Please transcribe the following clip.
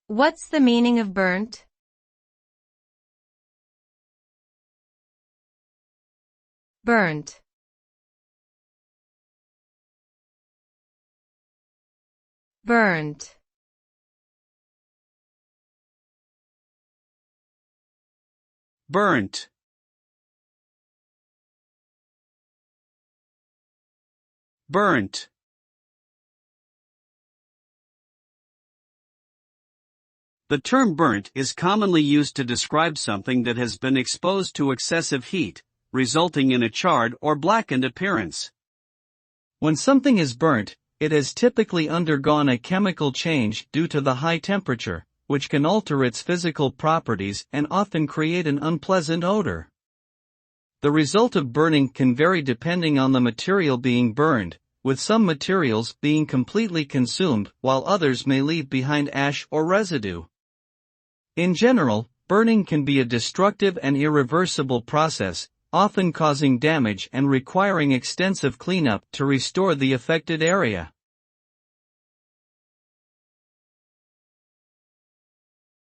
What's the meaning of burnt? Burnt. Burnt. Burnt. Burnt. The term burnt is commonly used to describe something that has been exposed to excessive heat, resulting in a charred or blackened appearance. When something is burnt, it has typically undergone a chemical change due to the high temperature, which can alter its physical properties and often create an unpleasant odor. The result of burning can vary depending on the material being burned, with some materials being completely consumed while others may leave behind ash or residue. In general, burning can be a destructive and irreversible process, often causing damage and requiring extensive cleanup to restore the affected area.